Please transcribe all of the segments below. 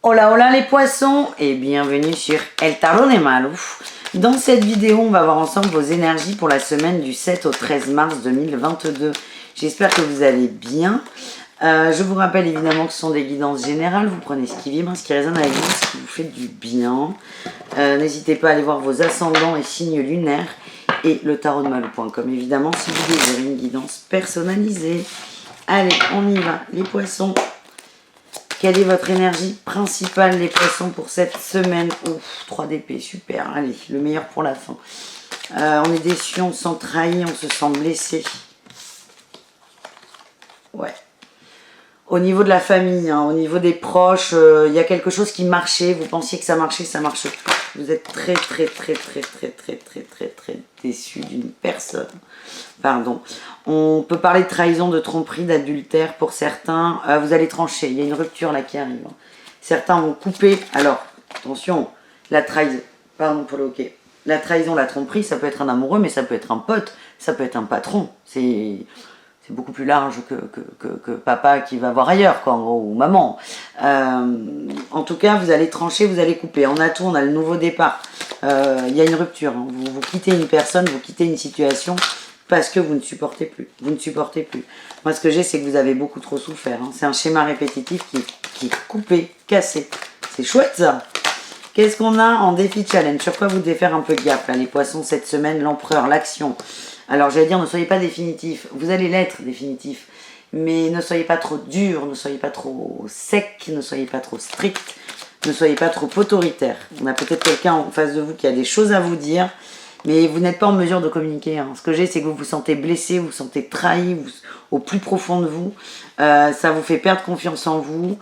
Hola hola les poissons et bienvenue sur El Tarot de Malu. Dans cette vidéo, on va voir ensemble vos énergies pour la semaine du 7 au 13 mars 2022. J'espère que vous allez bien. Je vous rappelle évidemment que ce sont des guidances générales. Vous prenez ce qui vibre, ce qui résonne avec vous, ce qui vous fait du bien. N'hésitez pas à aller voir vos ascendants et signes lunaires et le tarotdemalu.com évidemment si vous désirez une guidance personnalisée. Allez, on y va les poissons. Quelle est votre énergie principale, les poissons, pour cette semaine? Ouf, 3 d'épée, super. Allez, le meilleur pour la fin. On est déçu, on se sent trahi, on se sent blessé. Ouais. Au niveau de la famille, hein, au niveau des proches, il y a quelque chose qui marchait. Vous pensiez que ça marchait, ça marche plus. Vous êtes très déçu d'une personne. Pardon. On peut parler de trahison, de tromperie, d'adultère pour certains. Vous allez trancher. Il y a une rupture là qui arrive. Certains vont couper. Alors, attention, la trahison. Pardon pour le hockey. La trahison, la tromperie, ça peut être un amoureux, mais ça peut être un pote. Ça peut être un patron. C'est beaucoup plus large que papa qui va voir ailleurs, quoi, en gros, ou maman. En tout cas, vous allez trancher, vous allez couper. En atout, on a le nouveau départ. Il y a une rupture. Hein. Vous quittez une personne, vous quittez une situation parce que vous ne supportez plus. Vous ne supportez plus. Moi, ce que j'ai, c'est que vous avez beaucoup trop souffert. Hein. C'est un schéma répétitif qui est coupé, cassé. C'est chouette, ça. Qu'est-ce qu'on a en défi challenge? Sur quoi vous devez faire un peu gaffe, là, les poissons, cette semaine? L'empereur, l'action. Alors, j'allais dire, ne soyez pas définitif. Vous allez l'être définitif. Mais ne soyez pas trop dur, ne soyez pas trop sec, ne soyez pas trop strict, ne soyez pas trop autoritaire. On a peut-être quelqu'un en face de vous qui a des choses à vous dire, mais vous n'êtes pas en mesure de communiquer. Hein. Ce que j'ai, c'est que vous vous sentez blessé, vous vous sentez trahi au plus profond de vous. Ça vous fait perdre confiance en vous.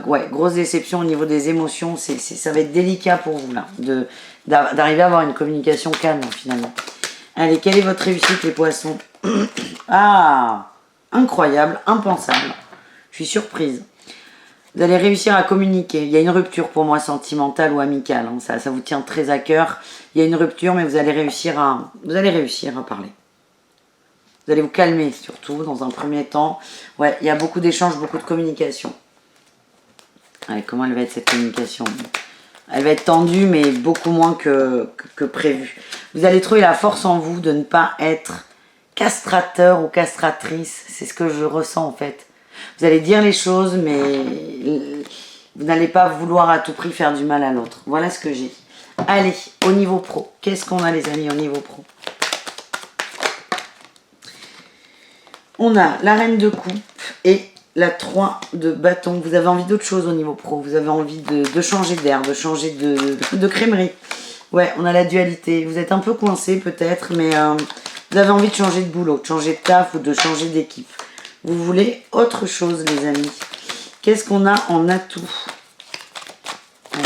Ouais, grosse déception au niveau des émotions. Ça va être délicat pour vous, là, d'arriver à avoir une communication calme, finalement. Allez, quelle est votre réussite, les poissons? Ah, incroyable, impensable. Je suis surprise. Vous allez réussir à communiquer. Il y a une rupture pour moi sentimentale ou amicale. Hein. Ça vous tient très à cœur. Il y a une rupture, mais vous allez réussir à parler. Vous allez vous calmer surtout dans un premier temps. Ouais, il y a beaucoup d'échanges, beaucoup de communication. Allez, comment elle va être cette communication? Elle va être tendue, mais beaucoup moins que prévu. Vous allez trouver la force en vous de ne pas être castrateur ou castratrice. C'est ce que je ressens en fait. Vous allez dire les choses, mais vous n'allez pas vouloir à tout prix faire du mal à l'autre. Voilà ce que j'ai. Allez, au niveau pro. Qu'est-ce qu'on a, les amis, au niveau pro? On a la reine de coupe et la 3 de bâton. Vous avez envie d'autre chose au niveau pro. Vous avez envie de changer d'air, de changer de crèmerie. Ouais, on a la dualité. Vous êtes un peu coincé peut-être, mais vous avez envie de changer de boulot, de changer de taf ou de changer d'équipe. Vous voulez autre chose, les amis. Qu'est-ce qu'on a en atout? Allez.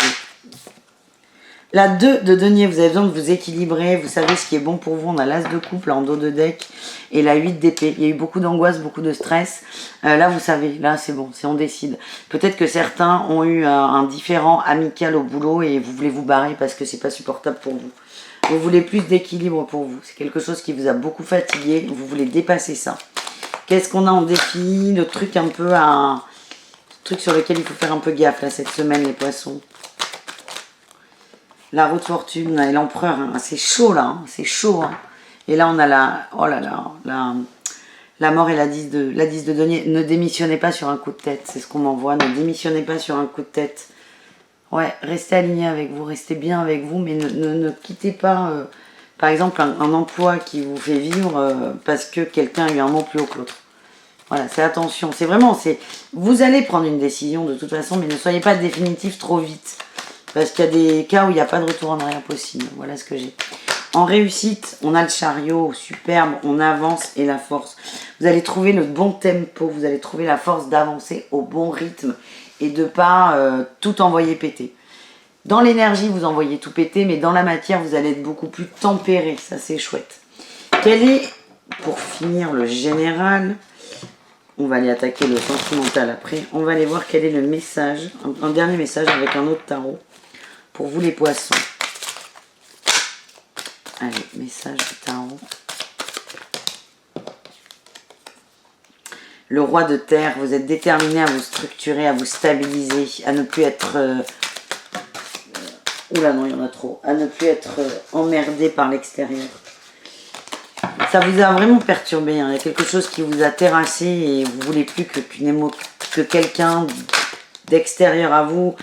La 2 de denier, vous avez besoin de vous équilibrer. Vous savez ce qui est bon pour vous. On a l'as de coupe là, en dos de deck et la 8 d'épée. Il y a eu beaucoup d'angoisse, beaucoup de stress. Là, vous savez, là, c'est bon, on décide. Peut-être que certains ont eu un différend amical au boulot et vous voulez vous barrer parce que c'est pas supportable pour vous. Vous voulez plus d'équilibre pour vous. C'est quelque chose qui vous a beaucoup fatigué. Vous voulez dépasser ça. Qu'est-ce qu'on a en défi? Le truc un peu le truc sur lequel il faut faire un peu gaffe là cette semaine, les poissons. La roue de fortune et l'empereur, hein. C'est chaud là, hein. C'est chaud. Hein. Et là on a la mort et la 10 de denier. Ne démissionnez pas sur un coup de tête, c'est ce qu'on m'envoie. Ne démissionnez pas sur un coup de tête. Ouais, restez aligné avec vous, restez bien avec vous, mais ne quittez pas, par exemple, un emploi qui vous fait vivre parce que quelqu'un a eu un mot plus haut que l'autre. Voilà, c'est attention. C'est vraiment, vous allez prendre une décision de toute façon, mais ne soyez pas définitif trop vite. Parce qu'il y a des cas où il n'y a pas de retour en arrière possible. Voilà ce que j'ai. En réussite, on a le chariot, superbe, on avance et la force. Vous allez trouver le bon tempo, vous allez trouver la force d'avancer au bon rythme et de ne pas tout envoyer péter. Dans l'énergie, vous envoyez tout péter, mais dans la matière, vous allez être beaucoup plus tempéré. Ça, c'est chouette. Quel est, pour finir, le général? On va aller attaquer le sentimental après. On va aller voir quel est le message, un dernier message avec un autre tarot. Pour vous les poissons. Allez, message du tarot. Le roi de terre, vous êtes déterminé à vous structurer, à vous stabiliser, à ne plus être... oula non, il y en a trop. À ne plus être emmerdé par l'extérieur. Ça vous a vraiment perturbé. Hein. Il y a quelque chose qui vous a terrassé et vous ne voulez plus que quelqu'un d'extérieur à vous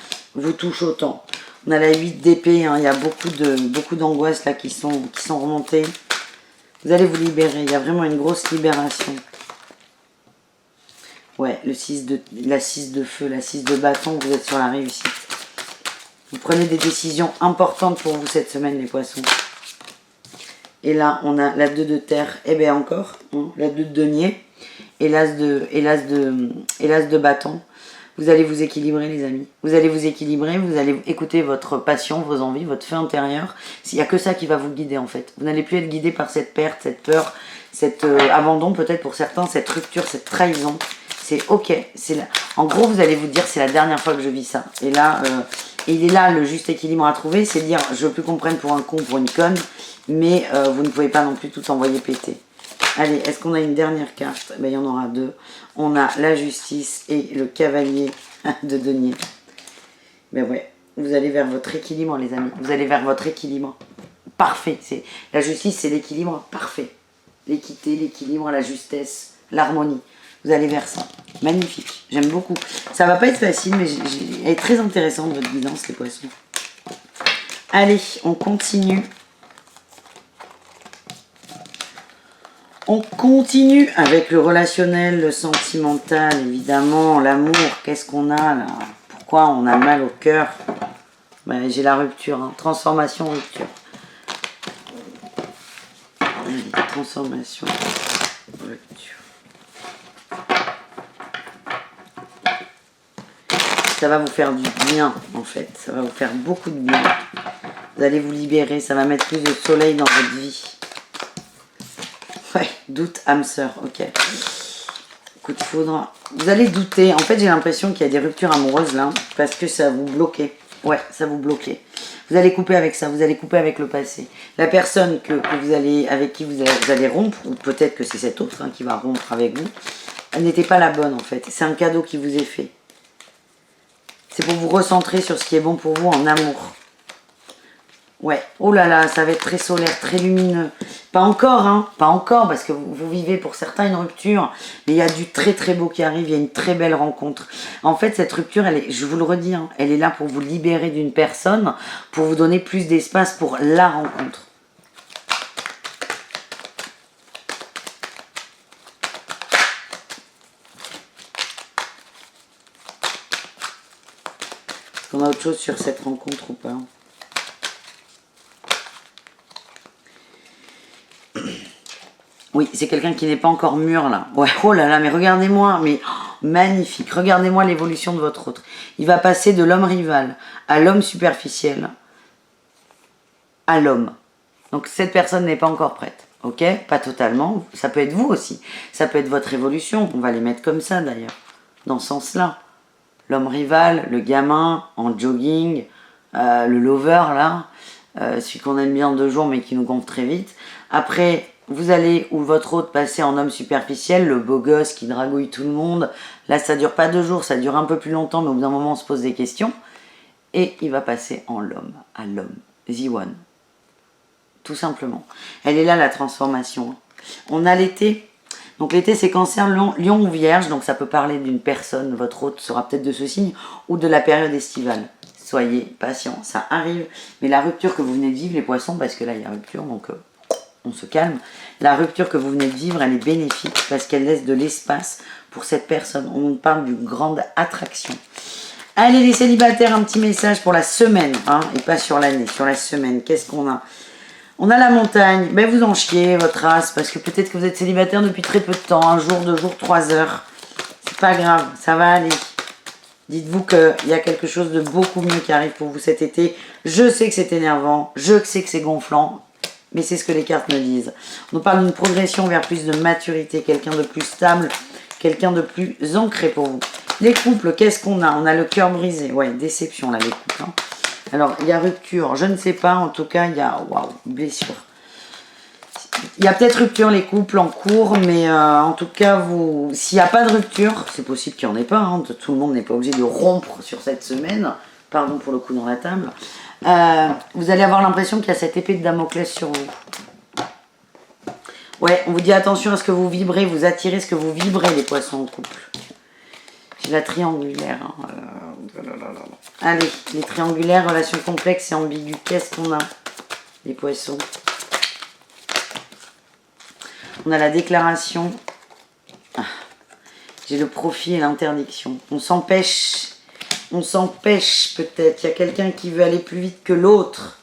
touche autant. On a la 8 d'épée. Hein. Il y a beaucoup d'angoisses là qui sont remontées. Vous allez vous libérer. Il y a vraiment une grosse libération. Ouais, la 6 de feu, la 6 de bâton, vous êtes sur la réussite. Vous prenez des décisions importantes pour vous cette semaine, les poissons. Et là, on a la 2 de terre, et bien encore, hein, la 2 de denier, et l'as de bâton. Vous allez vous équilibrer, les amis. Vous allez vous équilibrer, vous allez écouter votre passion, vos envies, votre feu intérieur. Il n'y a que ça qui va vous guider, en fait. Vous n'allez plus être guidé par cette perte, cette peur, cet abandon, peut-être pour certains, cette rupture, cette trahison. C'est ok. En gros, vous allez vous dire, c'est la dernière fois que je vis ça. Et là, il est là le juste équilibre à trouver, c'est dire, je veux plus qu'on prenne pour un con, pour une conne, mais vous ne pouvez pas non plus tout envoyer péter. Allez, est-ce qu'on a une dernière carte? Ben, il y en aura deux. On a la justice et le cavalier de denier. Ben ouais, vous allez vers votre équilibre, les amis. Vous allez vers votre équilibre parfait. La justice, c'est l'équilibre parfait. L'équité, l'équilibre, la justesse, l'harmonie. Vous allez vers ça. Magnifique. J'aime beaucoup. Ça va pas être facile, mais elle est très intéressante, votre guidance, les poissons. Allez, on continue. On continue avec le relationnel, le sentimental, évidemment, l'amour. Qu'est-ce qu'on a là? Pourquoi on a mal au cœur? Ben, j'ai la rupture, hein. Transformation, rupture. Allez, transformation, rupture. Ça va vous faire du bien, en fait. Ça va vous faire beaucoup de bien. Vous allez vous libérer. Ça va mettre plus de soleil dans votre vie. Ouais, doute, âme sœur. Ok. Coup de foudre. Vous allez douter. En fait, j'ai l'impression qu'il y a des ruptures amoureuses, là. Parce que ça vous bloquait. Ouais, ça vous bloquait. Vous allez couper avec ça. Vous allez couper avec le passé. La personne avec qui vous allez rompre, ou peut-être que c'est cette autre hein, qui va rompre avec vous, elle n'était pas la bonne, en fait. C'est un cadeau qui vous est fait. C'est pour vous recentrer sur ce qui est bon pour vous en amour. Ouais, oh là là, ça va être très solaire, très lumineux. Pas encore, hein, pas encore, parce que vous vivez pour certains une rupture, mais il y a du très très beau qui arrive, il y a une très belle rencontre. En fait, cette rupture, je vous le redis, hein, elle est là pour vous libérer d'une personne, pour vous donner plus d'espace pour la rencontre. Est-ce qu'on a autre chose sur cette rencontre ou pas ? Oui, c'est quelqu'un qui n'est pas encore mûr là. Ouais, oh là là, mais regardez-moi, mais oh, magnifique. Regardez-moi l'évolution de votre autre. Il va passer de l'homme rival à l'homme superficiel à l'homme. Donc cette personne n'est pas encore prête. Ok, pas totalement. Ça peut être vous aussi. Ça peut être votre évolution. On va les mettre comme ça d'ailleurs, dans ce sens-là. L'homme rival, le gamin en jogging, le lover là, celui qu'on aime bien en 2 jours mais qui nous gonfle très vite. Après, vous allez, ou votre hôte, passer en homme superficiel, le beau gosse qui dragouille tout le monde. Là, ça dure pas 2 jours, ça dure un peu plus longtemps, mais au bout d'un moment, on se pose des questions. Et il va passer en l'homme, à l'homme, The One. Tout simplement. Elle est là, la transformation. On a l'été. Donc l'été, c'est Cancer, Lion ou Vierge. Donc ça peut parler d'une personne, votre hôte sera peut-être de ce signe, ou de la période estivale. Soyez patients, ça arrive. Mais la rupture que vous venez de vivre, les poissons, parce que là, il y a rupture, donc... on se calme. La rupture que vous venez de vivre, elle est bénéfique parce qu'elle laisse de l'espace pour cette personne. On nous parle d'une grande attraction. Allez les célibataires, un petit message pour la semaine, hein, et pas sur l'année, sur la semaine. Qu'est-ce qu'on a? On a la montagne. Ben vous en chiez, votre race, parce que peut-être que vous êtes célibataire depuis très peu de temps, 1 jour, 2 jours, 3 heures. C'est pas grave, ça va aller. Dites-vous qu'il y a quelque chose de beaucoup mieux qui arrive pour vous cet été. Je sais que c'est énervant, je sais que c'est gonflant, mais c'est ce que les cartes me disent. On nous parle d'une progression vers plus de maturité, quelqu'un de plus stable, quelqu'un de plus ancré pour vous. Les couples, qu'est-ce qu'on a? On a le cœur brisé. Ouais, déception là, les couples. Hein. Alors, il y a rupture, je ne sais pas. En tout cas, il y a, waouh, blessure. Il y a peut-être rupture les couples en cours, mais en tout cas, s'il n'y a pas de rupture, c'est possible qu'il n'y en ait pas, hein, tout le monde n'est pas obligé de rompre sur cette semaine, pardon pour le coup dans la table, vous allez avoir l'impression qu'il y a cette épée de Damoclès sur vous. Ouais, on vous dit attention à ce que vous vibrez, vous attirez ce que vous vibrez les poissons en couple. J'ai la triangulaire. Hein. Allez, les triangulaires, relations complexes et ambiguës, qu'est-ce qu'on a les poissons? On a la déclaration. Ah, j'ai le profit et l'interdiction. On s'empêche peut-être. Il y a quelqu'un qui veut aller plus vite que l'autre.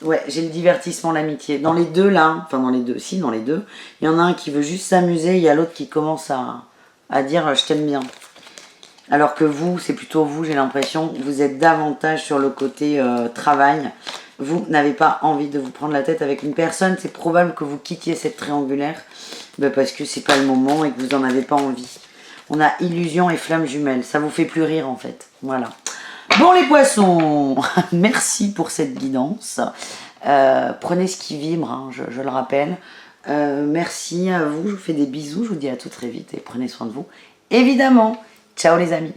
Ouais, j'ai le divertissement, l'amitié. Dans les deux là, enfin dans les deux, si dans les deux, il y en a un qui veut juste s'amuser, il y a l'autre qui commence à dire je t'aime bien. Alors que vous, c'est plutôt vous, j'ai l'impression, vous êtes davantage sur le côté travail. Vous n'avez pas envie de vous prendre la tête avec une personne. C'est probable que vous quittiez cette triangulaire parce que c'est pas le moment et que vous n'en avez pas envie. On a illusion et flamme jumelle. Ça vous fait plus rire en fait. Voilà. Bon les poissons, merci pour cette guidance. Prenez ce qui vibre, hein, je le rappelle. Merci à vous, je vous fais des bisous. Je vous dis à tout très vite et prenez soin de vous. Évidemment, ciao les amis.